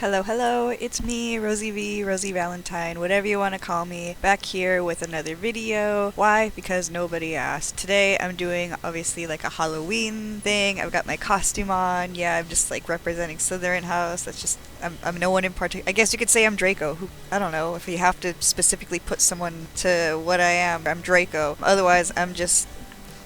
Hello, hello, it's me, Rosie V, Rosie Valentine, whatever you want to call me, back here with another video. Why? Because nobody asked. Today I'm doing obviously like a Halloween thing. I've got my costume on. Yeah, I'm just like representing Slytherin House. That's just, I'm no one in particular. I guess you could say I'm Draco. Who, I don't know if you have to specifically put someone to what I am. I'm Draco. Otherwise, I'm just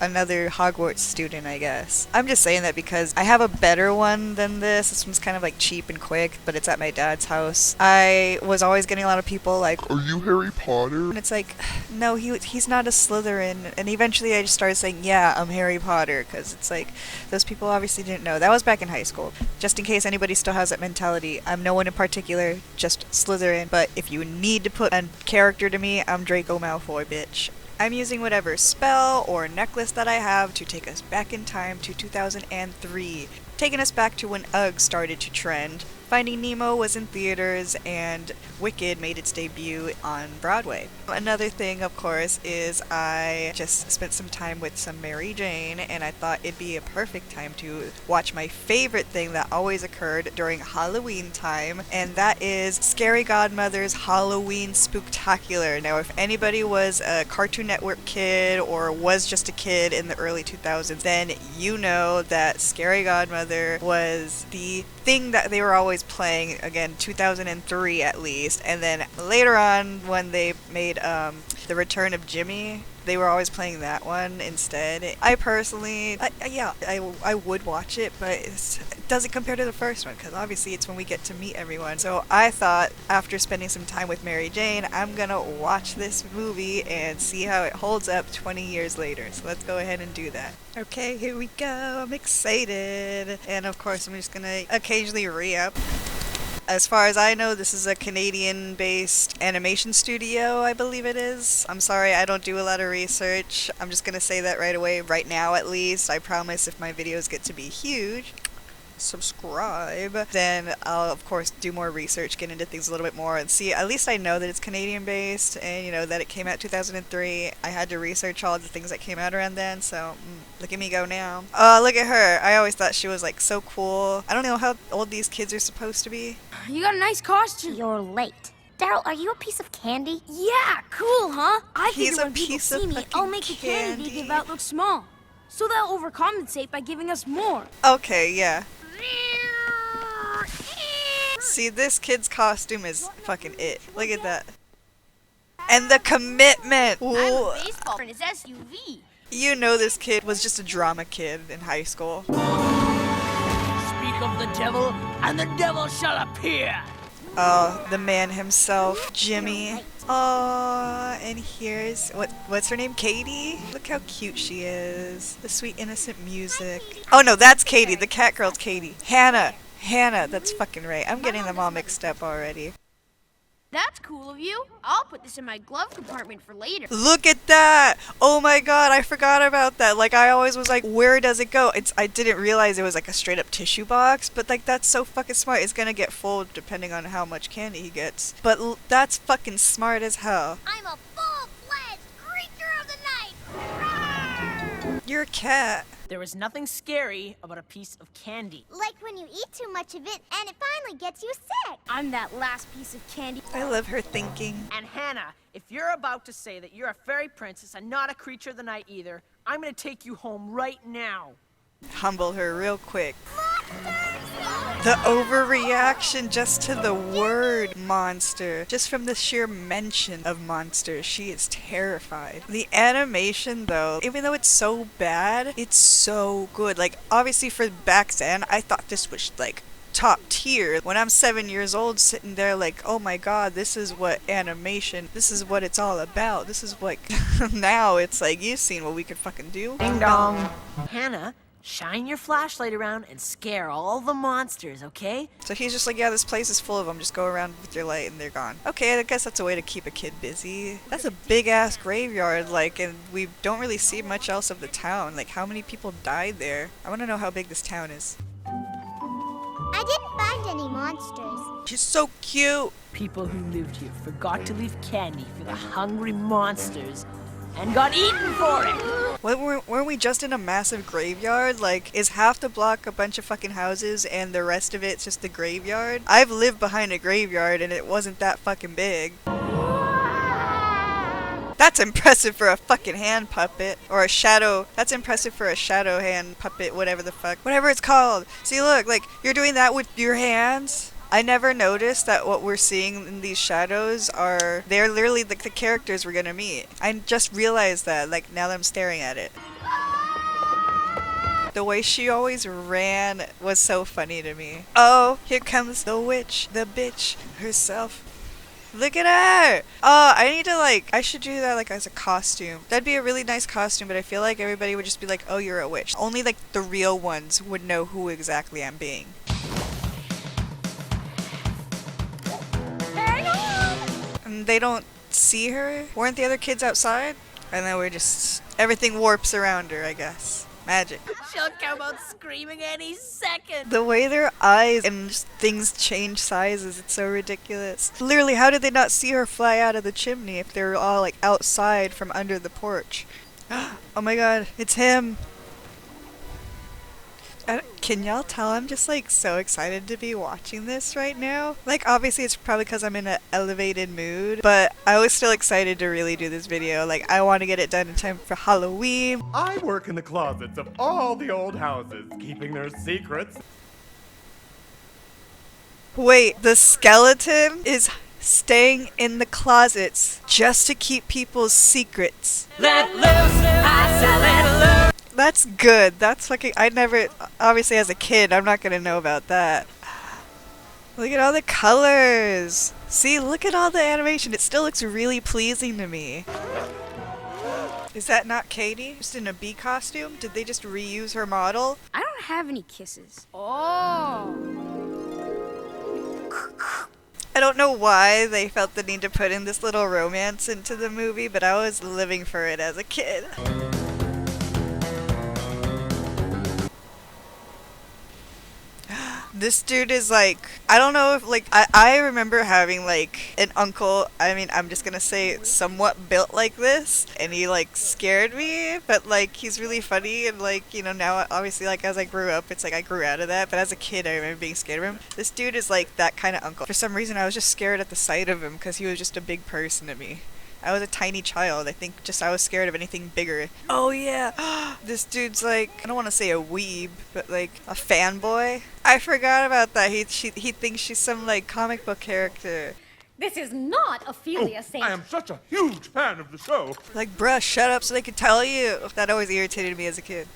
another Hogwarts student, I guess. I'm just saying that because I have a better one than this. This one's kind of like cheap and quick, but it's at my dad's house. I was always getting a lot of people like, Are you Harry Potter? and it's like, no, he's not a Slytherin. And eventually I just started saying, yeah, I'm Harry Potter, because it's like, those people obviously didn't know. That was back in high school. Just in case anybody still has that mentality, I'm no one in particular, just Slytherin. But if you need to put a character to me, I'm Draco Malfoy, bitch. I'm using whatever spell or necklace that I have to take us back in time to 2003, taking us back to when Ugg started to trend. Finding Nemo was in theaters and Wicked made its debut on Broadway. Another thing, of course, is I just spent some time with some Mary Jane, and I thought it'd be a perfect time to watch my favorite thing that always occurred during Halloween time, and that is Scary Godmother's Halloween Spooktacular. Now, if anybody was a Cartoon Network kid or was just a kid in the early 2000s, then you know that Scary Godmother was the thing that they were always playing, again, 2003 at least, and then later on when they made The Return of Jimmy, they were always playing that one instead. I personally, I would watch it, but it doesn't compare to the first one, because obviously it's when we get to meet everyone. So I thought, after spending some time with Mary Jane, I'm gonna watch this movie and see how it holds up 20 years later. So let's go ahead and do that. Okay, here we go. I'm excited. And of course, I'm just gonna occasionally re-up. As far as I know, this is a Canadian-based animation studio, I believe it is. I'm sorry, I don't do a lot of research. I'm just gonna say that right away, right now at least. I promise if my videos get to be huge, subscribe, then I'll of course do more research, get into things a little bit more, and see. At least I know that it's Canadian based, and you know that it came out 2003. I had to research all the things that came out around then, so look at me go now. Oh, look at her. I always thought she was like so cool. I don't know how old these kids are supposed to be. You got a nice costume. You're late. Daryl, are you a piece of candy? Yeah, cool, huh? I He's figure a when people piece of see me, fucking I'll make the candy they give out look small. So they'll overcompensate by giving us more. Okay, yeah. See, this kid's costume is fucking it. Look at that. And the commitment! I'm Ooh. a baseball in his SUV. You know this kid was just a drama kid in high school. Speak of the devil, and the devil shall appear. Oh, the man himself, Jimmy. Oh, and here's what's her name? Katie? Look how cute she is. The sweet innocent music. Oh no, that's Katie. The cat girl's Katie. Hannah. Hannah, that's fucking right. I'm getting them all mixed up already. That's cool of you. I'll put this in my glove compartment for later. Look at that! Oh my god, I forgot about that. Like, I always was like, where does it go? I didn't realize it was like a straight up tissue box, but like, that's so fucking smart. It's gonna get full depending on how much candy he gets. But that's fucking smart as hell. I'm a full-fledged creature of the night! You're a cat. There is nothing scary about a piece of candy. Like when you eat too much of it and it finally gets you sick. I'm that last piece of candy. I love her thinking. And Hannah, if you're about to say that you're a fairy princess and not a creature of the night either, I'm gonna take you home right now. Humble her real quick. The overreaction just to the word monster. Just from the sheer mention of monster, she is terrified. The animation though, even though it's so bad, it's so good. Like, obviously for back then, I thought this was like top tier. When I'm 7 years old sitting there like, oh my god, this is what animation, this is what it's all about. This is what, now it's like, you've seen what we could fucking do. Ding dong. Hannah, shine your flashlight around and scare all the monsters, okay? So he's just like, yeah, this place is full of them. Just go around with your light and they're gone. Okay, I guess that's a way to keep a kid busy. That's a big ass graveyard, like, and we don't really see much else of the town. Like, how many people died there? I want to know how big this town is. I didn't find any monsters. She's so cute. People who lived here forgot to leave candy for the hungry monsters. and got eaten for it. Weren't we just in a massive graveyard? Like, is half the block a bunch of fucking houses and the rest of it's just the graveyard? I've lived behind a graveyard and it wasn't that fucking big. That's impressive for a fucking hand puppet. Or a shadow. That's impressive for a shadow hand puppet, whatever the fuck. Whatever it's called. See, look, like, you're doing that with your hands? I never noticed that what we're seeing in these shadows they're literally like the characters we're gonna meet. I just realized that, like, now that I'm staring at it. The way she always ran was so funny to me. Oh, here comes the witch, the bitch herself. Look at her! Oh, I should do that like as a costume. That'd be a really nice costume, but I feel like everybody would just be like, oh, you're a witch. Only like the real ones would know who exactly I'm being. And they don't see her? Weren't the other kids outside? And then everything warps around her, I guess. Magic. She'll come out screaming any second. The way their eyes and just things change sizes, it's so ridiculous. Literally, how did they not see her fly out of the chimney if they're all like outside from under the porch? Oh my god, it's him! Can y'all tell I'm just like so excited to be watching this right now? Like, obviously it's probably because I'm in an elevated mood, but I was still excited to really do this video. Like, I want to get it done in time for Halloween. I work in the closets of all the old houses, keeping their secrets. Wait, the skeleton is staying in the closets just to keep people's secrets. Let loose, I said let loose. That's good. That's fucking. Obviously as a kid, I'm not gonna know about that. Look at all the colors. See, look at all the animation. It still looks really pleasing to me. Is that not Katie? Just in a bee costume? Did they just reuse her model? I don't have any kisses. Oh. I don't know why they felt the need to put in this little romance into the movie, but I was living for it as a kid. This dude is like, I don't know if like, I remember having like an uncle, I mean, I'm just gonna say somewhat built like this, and he like scared me, but like he's really funny, and like, you know, now obviously like as I grew up, it's like I grew out of that, but as a kid I remember being scared of him. This dude is like that kind of uncle. For some reason I was just scared at the sight of him because he was just a big person to me. I was a tiny child. I think just I was scared of anything bigger. Oh yeah, this dude's like, I don't want to say a weeb, but like a fanboy. I forgot about that. He thinks she's some like comic book character. This is not Ophelia Saint. I am such a huge fan of the show. Like, bruh, shut up so they can tell you. That always irritated me as a kid.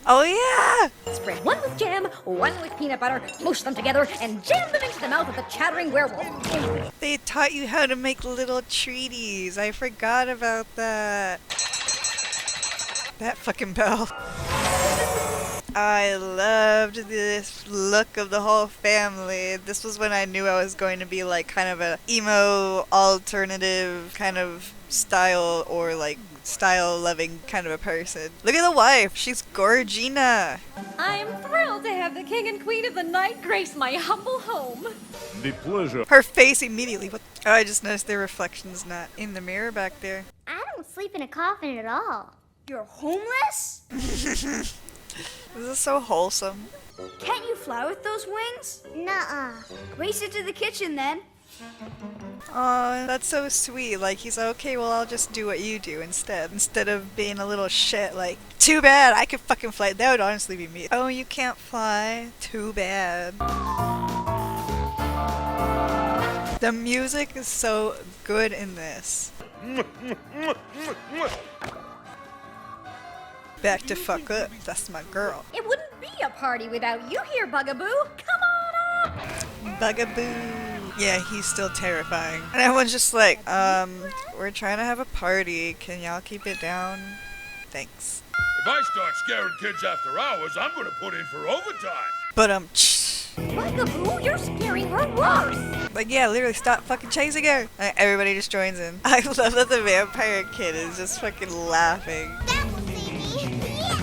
Oh yeah! Spread one with jam, one with peanut butter, mush them together, and jam them into the mouth of the chattering werewolf. They taught you how to make little treaties. I forgot about that. That fucking bell. I loved this look of the whole family. This was when I knew I was going to be like kind of a emo alternative kind of style, or like style loving kind of a person. Look at the wife. She's Gorgina. I am thrilled to have the king and queen of the night grace my humble home. The pleasure. Her face immediately. Oh, I just noticed their reflection's not in the mirror back there. I don't sleep in a coffin at all. You're homeless? This is so wholesome. Can't you fly with those wings? Nuh-uh. Race it to the kitchen then. Aw, that's so sweet. Like, he's like, okay, well, I'll just do what you do instead of being a little shit. Like, too bad, I could fucking fly. That would honestly be me. Oh, you can't fly? Too bad. The music is so good in this. Back to fuck up. That's my girl. It wouldn't be a party without you here, Bugaboo. Come on up. Bugaboo. Yeah, he's still terrifying. And everyone's just like, we're trying to have a party. Can y'all keep it down? Thanks. If I start scaring kids after hours, I'm gonna put in for overtime. But Bugaboo, you're scaring her worse. like, yeah, literally stop fucking chasing her. And everybody just joins in. I love that the vampire kid is just fucking laughing. That will see me. Yeah.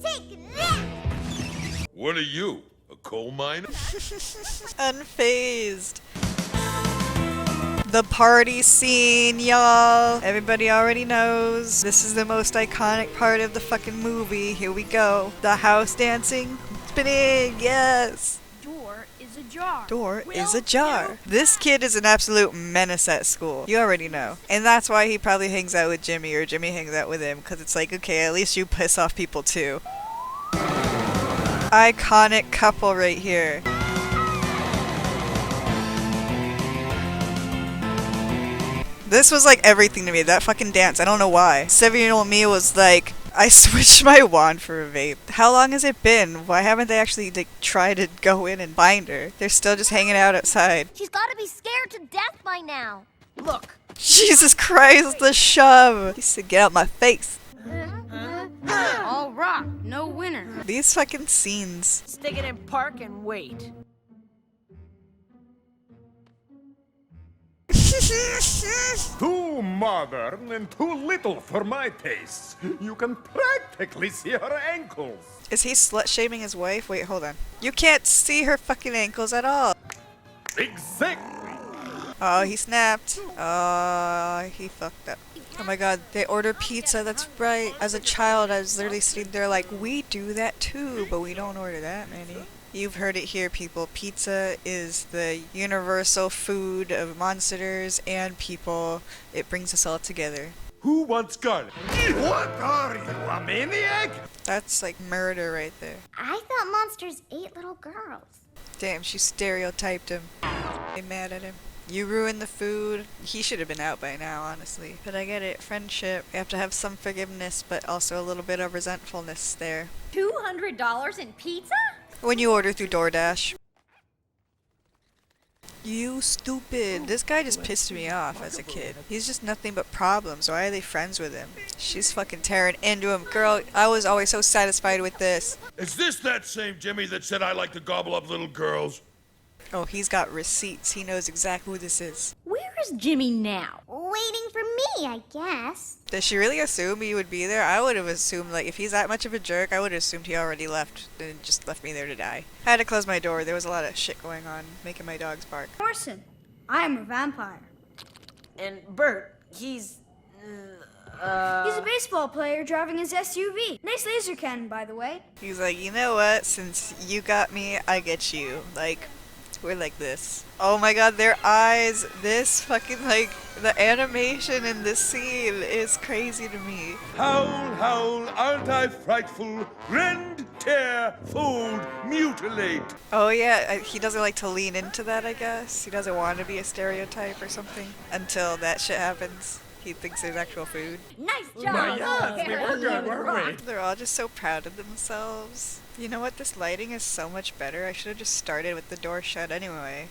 Take that. What are you, a coal miner? Unfazed. The party scene, y'all. Everybody already knows. This is the most iconic part of the fucking movie. Here we go. The house dancing. Spinning, yes. Door is ajar. Door is ajar. This kid is an absolute menace at school. You already know. And that's why he probably hangs out with Jimmy, or Jimmy hangs out with him, because it's like, okay, at least you piss off people too. Iconic couple right here. This was like everything to me, that fucking dance. I don't know why. 7-year-old me was like, I switched my wand for a vape. How long has it been? Why haven't they actually like tried to go in and find her? They're still just hanging out outside. She's gotta be scared to death by now. Look. Jesus Christ, the shove. He said, get out my face. All rock, no winner. These fucking scenes. Stick it in park and wait. Too modern and too little for my tastes. You can practically see her ankles. Is he slut-shaming his wife? Wait, hold on. You can't see her fucking ankles at all. Exactly. Oh, he snapped. Oh, he fucked up. Oh my god, they order pizza, that's right. As a child, I was literally sitting there like, we do that too, but we don't order that many. You've heard it here, people. Pizza is the universal food of monsters and people. It brings us all together. Who wants garlic? What are you, a maniac? That's like murder right there. I thought monsters ate little girls. Damn, she stereotyped him. I'm mad at him. You ruined the food. He should have been out by now, honestly. But I get it. Friendship. You have to have some forgiveness, but also a little bit of resentfulness there. $200 in pizza? When you order through DoorDash. You stupid. This guy just pissed me off as a kid. He's just nothing but problems. Why are they friends with him? She's fucking tearing into him. Girl, I was always so satisfied with this. Is this that same Jimmy that said I like to gobble up little girls? Oh, he's got receipts. He knows exactly who this is. Where is Jimmy now? Waiting for me, I guess. Does she really assume he would be there? I would have assumed, like, if he's that much of a jerk, I would have assumed he already left and just left me there to die. I had to close my door. There was a lot of shit going on, making my dogs bark. Orson, I am a vampire. And Bert, he's He's a baseball player driving his SUV. Nice laser cannon, by the way. He's like, you know what? Since you got me, I get you. Like, we're like this. Oh my god, their eyes. This fucking, like, the animation in this scene is crazy to me. Howl, howl, aren't I frightful? Rend, tear, fold, mutilate. Oh yeah, he doesn't like to lean into that, I guess. He doesn't want to be a stereotype or something until that shit happens. He thinks there's actual food. Nice job! Yes, we were good, weren't we? They're all just so proud of themselves. You know what? This lighting is so much better. I should have just started with the door shut anyway.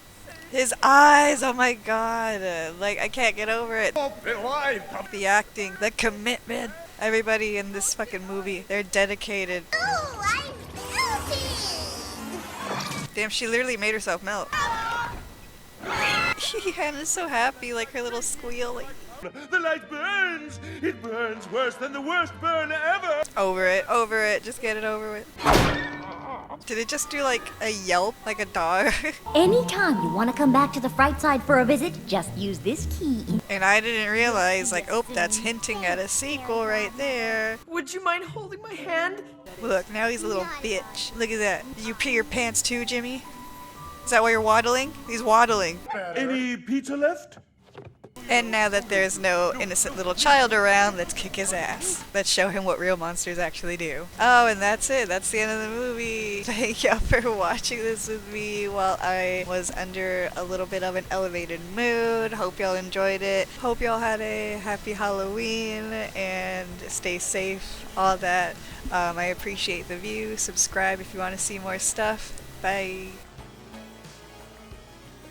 His eyes! Oh my god! Like, I can't get over it. The acting, the commitment. Everybody in this fucking movie, they're dedicated. Ooh, I'm melting! Damn, she literally made herself melt. Hannah's so happy, like her little squeal. Like, The light burns! It burns worse than the worst burn ever! over it, just get it over with. Did it just do like a yelp, like a dog? Anytime you want to come back to the Fright Side for a visit, just use this key. And I didn't realize, like, oh, that's hinting at a sequel right there. Would you mind holding my hand? Look, now he's a little bitch. Look at that. Did you pee your pants too, Jimmy? Is that why you're waddling? He's waddling. Any pizza left? And now that there's no innocent little child around, let's kick his ass. Let's show him what real monsters actually do. Oh, and that's it. That's the end of the movie. Thank y'all for watching this with me while I was under a little bit of an elevated mood. Hope y'all enjoyed it. Hope y'all had a happy Halloween and stay safe. All that. I appreciate the view. Subscribe if you want to see more stuff. Bye.